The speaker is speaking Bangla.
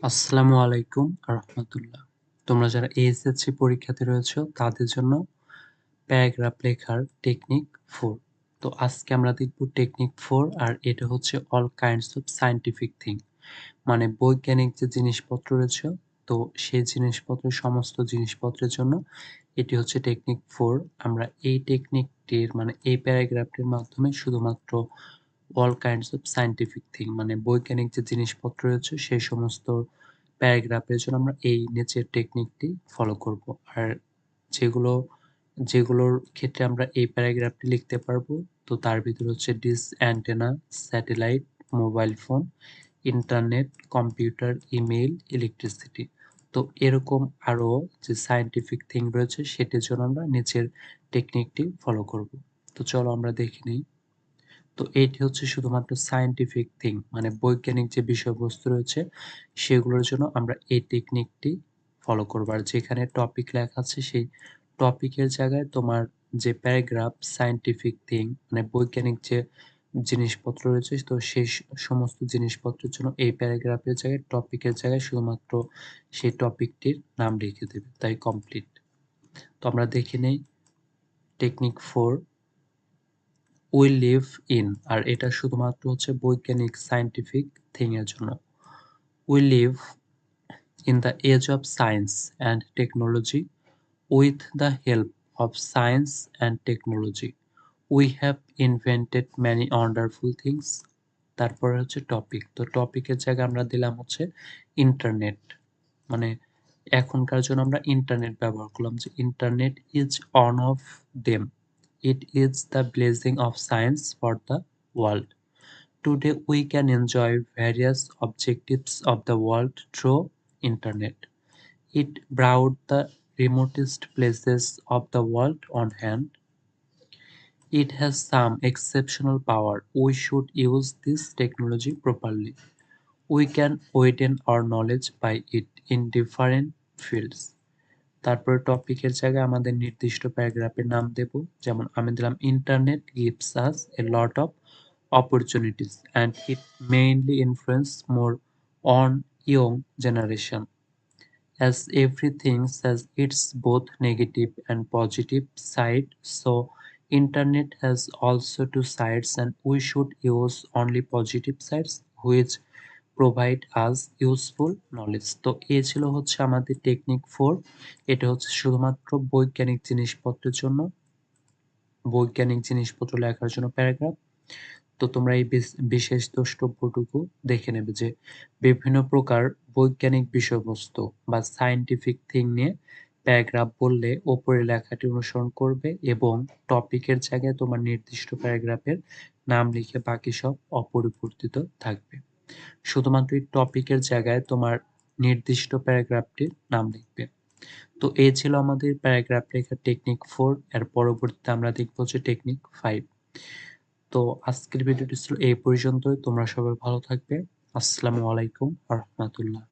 আসসালামু আলাইকুম রাহমাতুল্লাহ। তোমরা যারা এইচএসসি পরীক্ষাতে রয়েছো তাদের জন্য প্যারাগ্রাফ লেখার টেকনিক 4। তো আজকে আমরা দেখব টেকনিক 4 আর এটা হচ্ছে all kinds of scientific thing. মানে বৈজ্ঞানিক যে জিনিসপত্র রয়েছে তো সেই জিনিসপত্রের সমস্ত জিনিসপত্রের জন্য এটি হচ্ছে টেকনিক 4। আমরা এই টেকনিকটির মানে এই প্যারাগ্রাফটির মাধ্যমে শুধুমাত্র all kinds of scientific thing মানে বৈজ্ঞানিক যে জিনিসপত্র রয়েছে সেই সমস্ত প্যারাগ্রাফের জন্য আমরা এই নিচের টেকনিকটি ফলো করব। আর যেগুলো যেগুলোর ক্ষেত্রে আমরা এই প্যারাগ্রাফটি লিখতে পারবো তো তার ভিতরে হচ্ছে dish antenna, satellite, mobile phone, internet, computer, email, electricity. তো এরকম আরও যে সায়েন্টিফিক থিং রয়েছে সেটির জন্য আমরা নিচের টেকনিকটি ফলো করব। তো চলো আমরা দেখে নিই। তো এটি হচ্ছে শুধুমাত্র সায়েন্টিফিক থিং মানে বৈজ্ঞানিক যে বিষয়বস্তু রয়েছে সেগুলোর জন্য আমরা এই টেকনিকটি ফলো করব। আর যেখানে টপিক লেখা আছে সেই টপিকের জায়গায় তোমার যে প্যারাগ্রাফ সায়েন্টিফিক থিং মানে বৈজ্ঞানিক যে জিনিসপত্র রয়েছে তো সেই সমস্ত জিনিসপত্রের জন্য এই প্যারাগ্রাফের জায়গায় টপিকের জায়গায় শুধুমাত্র সেই টপিকটির নাম লিখে দেবে, তাই কমপ্লিট। তো আমরা দেখে নেই টেকনিক 4 উই লিভ ইন। আর এটা শুধুমাত্র হচ্ছে বৈজ্ঞানিক সায়েন্টিফিক থিং এর জন্য। We live in the age of science and technology. With the help of science and technology we have invented many wonderful things. তারপরে হচ্ছে টপিক, তো টপিকের জায়গায় আমরা দিলাম হচ্ছে ইন্টারনেট। মানে এখনকার জন্য আমরা ইন্টারনেট ব্যবহার করলাম যে internet is on of them. It is the blessing of science for the world. Today we can enjoy various objectives of the world through internet. It brought the remotest places of the world on hand. It has some exceptional power. We should use this technology properly. We can widen our knowledge by it in different fields. তারপরে টপিকের জায়গায় আমাদের নির্দিষ্ট প্যারাগ্রাফের নাম দেব। যেমন আমি দিলাম internet gives us a lot of opportunities and it mainly influence more on young generation. As everything has its both negative and positive side, so internet has also two sides and we should use only positive sides which provide us useful knowledge. তো এই ছিল হচ্ছে আমাদের টেকনিক 4। এটা হচ্ছে শুধুমাত্র বৈজ্ঞানিক জিনিসপত্রের জন্য, বৈজ্ঞানিক জিনিসপত্র লেখার জন্য প্যারাগ্রাফ। তো তোমরা এই বিশেষ দ্রষ্টব্যটুকু দেখে নেবে যে বিভিন্ন প্রকার বৈজ্ঞানিক বিষয়বস্তু বা সায়েন্টিফিক থিং নিয়ে প্যারাগ্রাফ বললে ওপরে লেখাটি অনুসরণ করবে এবং টপিকের জায়গায় তোমার নির্দিষ্ট প্যারাগ্রাফের নাম লিখে বাকি সব অপরিবর্তিত থাকবে। শুধুমাত্র এই টপিকের জায়গায় তোমার নির্দিষ্ট প্যারাগ্রাফটির নাম লিখবে। তো এই ছিল আমাদের প্যারাগ্রাফ লেখার টেকনিক 4। এর পরবর্তীতে আমরা দেখব হচ্ছে টেকনিক 5। তো আজকের ভিডিওটি ছিল এই পর্যন্তই। তোমরা সবাই ভালো থাকবে। আসসালামু আলাইকুম ওয়া রাহমাতুল্লাহ।